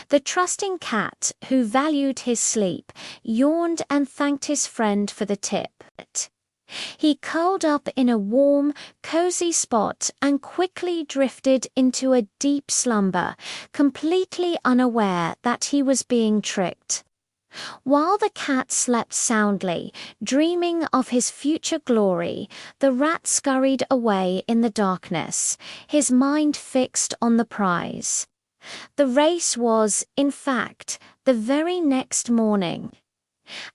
The trusting cat, who valued his sleep, yawned and thanked his friend for the tip. He curled up in a warm, cozy spot and quickly drifted into a deep slumber, completely unaware that he was being tricked. While the cat slept soundly, dreaming of his future glory, the rat scurried away in the darkness, his mind fixed on the prize. The race was, in fact, the very next morning.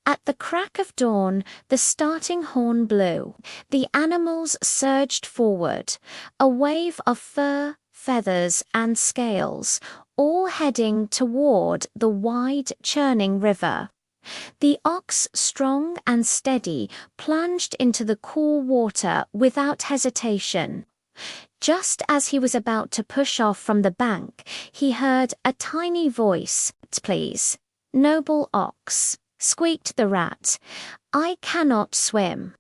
At the crack of dawn, the starting horn blew. The animals surged forward, a wave of fur, feathers, and scales, all heading toward the wide, churning river. The ox, strong and steady, plunged into the cool water without hesitation. Just as he was about to push off from the bank, he heard a tiny voice. "Please, noble ox," squeaked the rat, "I cannot swim.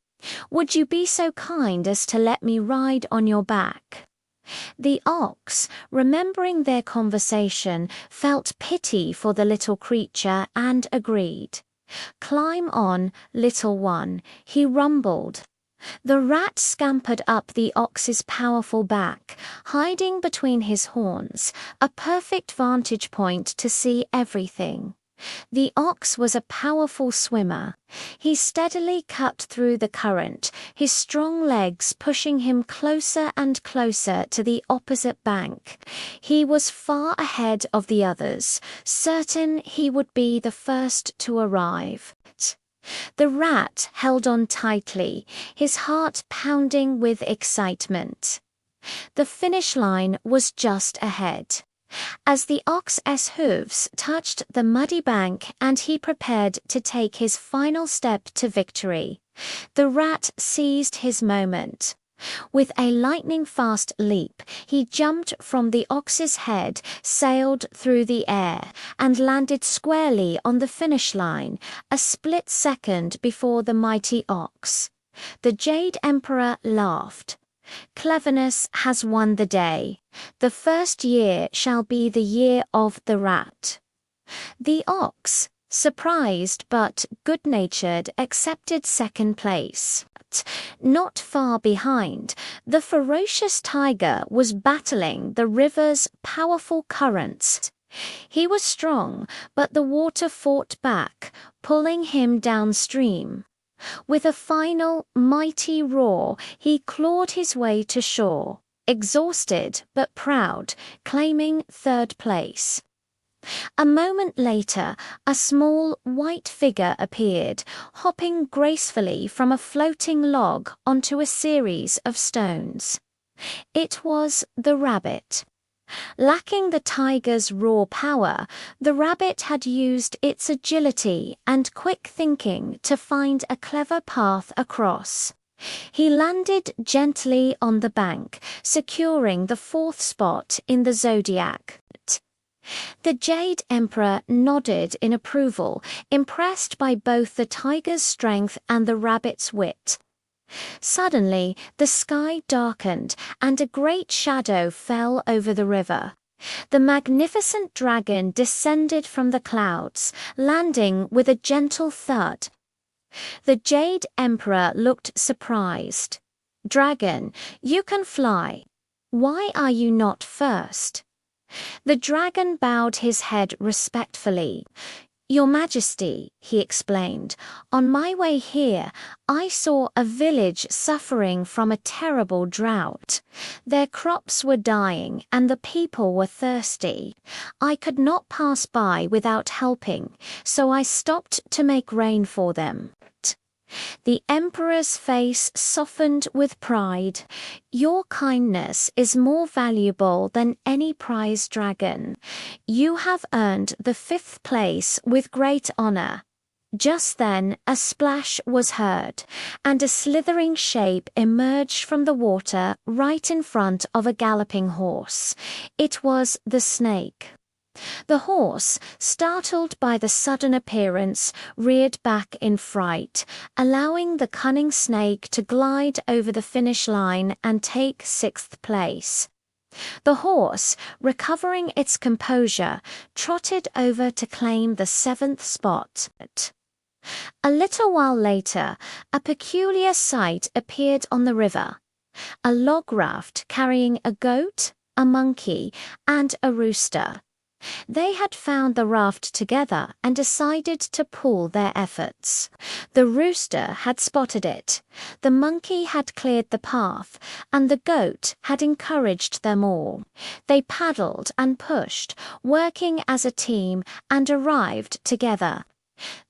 Would you be so kind as to let me ride on your back?" The ox, remembering their conversation, felt pity for the little creature and agreed. "Climb on, little one," he rumbled. The rat scampered up the ox's powerful back, hiding between his horns, a perfect vantage point to see everything. The ox was a powerful swimmer. He steadily cut through the current, his strong legs pushing him closer and closer to the opposite bank. He was far ahead of the others, certain he would be the first to arrive. The rat held on tightly, his heart pounding with excitement. The finish line was just ahead. As the ox's hooves touched the muddy bank and he prepared to take his final step to victory, the rat seized his moment. With a lightning-fast leap, he jumped from the ox's head, sailed through the air, and landed squarely on the finish line, a split second before the mighty ox. The Jade Emperor laughed. "Cleverness has won the day. The first year shall be the year of the rat." The ox, surprised but good-natured, accepted second place. Not far behind, the ferocious tiger was battling the river's powerful currents. He was strong, but the water fought back, pulling him downstream. With a final, mighty roar, he clawed his way to shore, exhausted but proud, claiming third place. A moment later, a small, white figure appeared, hopping gracefully from a floating log onto a series of stones. It was the rabbit. Lacking the tiger's raw power, the rabbit had used its agility and quick thinking to find a clever path across. He landed gently on the bank, securing the fourth spot in the Zodiac. The Jade Emperor nodded in approval, impressed by both the tiger's strength and the rabbit's wit. Suddenly, the sky darkened, and a great shadow fell over the river. The magnificent dragon descended from the clouds, landing with a gentle thud. The Jade Emperor looked surprised. "Dragon, you can fly. Why are you not first?" The dragon bowed his head respectfully. "Your Majesty," he explained, "on my way here, I saw a village suffering from a terrible drought. Their crops were dying and the people were thirsty. I could not pass by without helping, so I stopped to make rain for them." The emperor's face softened with pride. "Your kindness is more valuable than any prize dragon. You have earned the fifth place with great honor." Just then, a splash was heard, and a slithering shape emerged from the water right in front of a galloping horse. It was the snake. The horse, startled by the sudden appearance, reared back in fright, allowing the cunning snake to glide over the finish line and take sixth place. The horse, recovering its composure, trotted over to claim the 7th spot. A little while later, a peculiar sight appeared on the river. A log raft carrying a goat, a monkey, and a rooster. They had found the raft together and decided to pool their efforts. The rooster had spotted it, the monkey had cleared the path, and the goat had encouraged them all. They paddled and pushed, working as a team, and arrived together.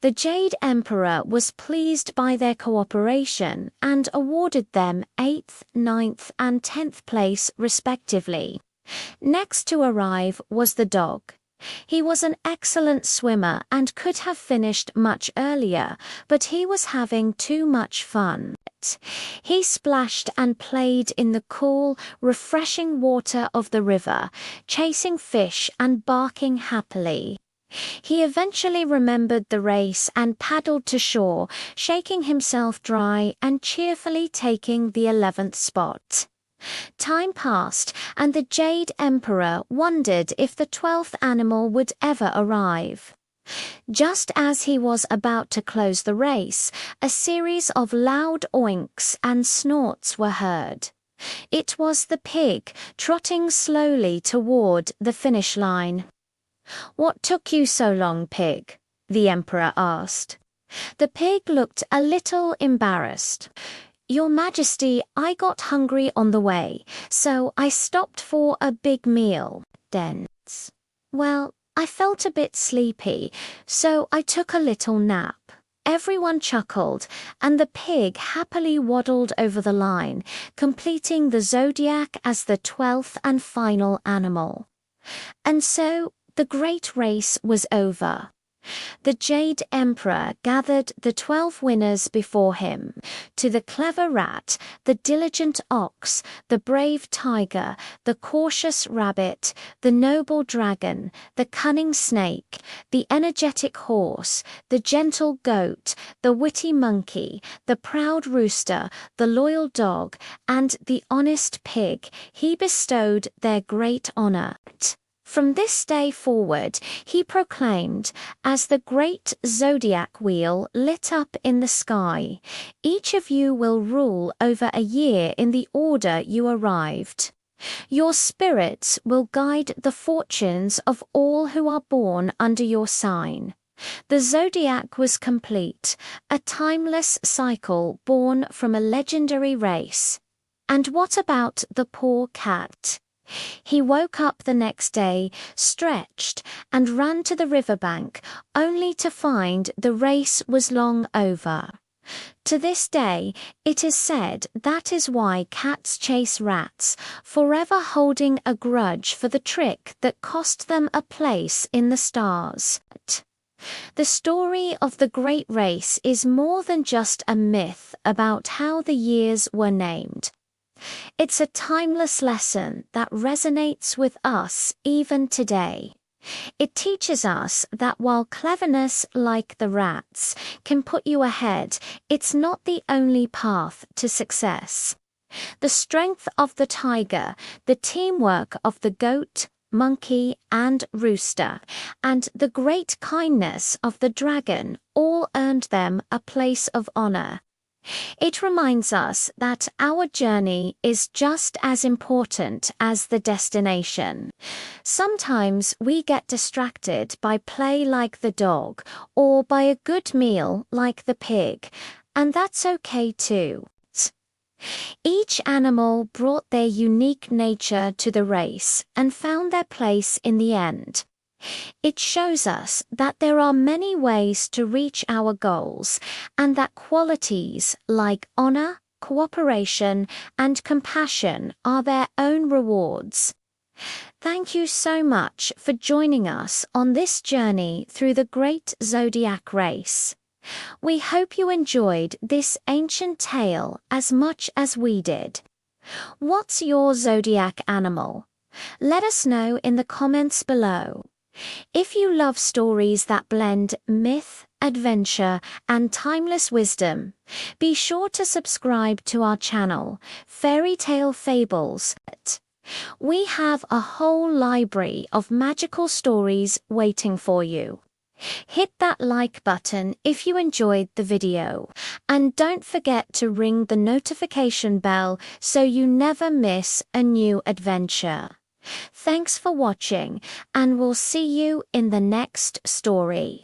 The Jade Emperor was pleased by their cooperation and awarded them 8th, 9th, and 10th place respectively. Next to arrive was the dog. He was an excellent swimmer and could have finished much earlier, but he was having too much fun. He splashed and played in the cool, refreshing water of the river, chasing fish and barking happily. He eventually remembered the race and paddled to shore, shaking himself dry and cheerfully taking the 11th spot. Time passed, and the Jade Emperor wondered if the 12th animal would ever arrive. Just as he was about to close the race, a series of loud oinks and snorts were heard. It was the pig, trotting slowly toward the finish line. "What took you so long, pig?" the Emperor asked. The pig looked a little embarrassed. "Your Majesty, I got hungry on the way, so I stopped for a big meal." Dense. "Well, I felt a bit sleepy, so I took a little nap." Everyone chuckled, and the pig happily waddled over the line, completing the Zodiac as the 12th and final animal. And so the great race was over. The Jade Emperor gathered the 12 winners before him. To the clever rat, the diligent ox, the brave tiger, the cautious rabbit, the noble dragon, the cunning snake, the energetic horse, the gentle goat, the witty monkey, the proud rooster, the loyal dog, and the honest pig, he bestowed their great honor. From this day forward, he proclaimed, as the great Zodiac wheel lit up in the sky, "Each of you will rule over a year in the order you arrived. Your spirits will guide the fortunes of all who are born under your sign." The Zodiac was complete, a timeless cycle born from a legendary race. And what about the poor cat? He woke up the next day, stretched, and ran to the riverbank, only to find the race was long over. To this day, it is said that is why cats chase rats, forever holding a grudge for the trick that cost them a place in the stars. The story of the great race is more than just a myth about how the years were named. It's a timeless lesson that resonates with us even today. It teaches us that while cleverness, like the rats, can put you ahead, it's not the only path to success. The strength of the tiger, the teamwork of the goat, monkey, and rooster, and the great kindness of the dragon all earned them a place of honor. It reminds us that our journey is just as important as the destination. Sometimes we get distracted by play like the dog, or by a good meal like the pig, and that's okay too. Each animal brought their unique nature to the race and found their place in the end. It shows us that there are many ways to reach our goals, and that qualities like honor, cooperation, and compassion are their own rewards. Thank you so much for joining us on this journey through the great Zodiac race. We hope you enjoyed this ancient tale as much as we did. What's your Zodiac animal? Let us know in the comments below. If you love stories that blend myth, adventure, and timeless wisdom, be sure to subscribe to our channel, Fairy Tale Fables. We have a whole library of magical stories waiting for you. Hit that like button if you enjoyed the video, and don't forget to ring the notification bell so you never miss a new adventure. Thanks for watching, and we'll see you in the next story.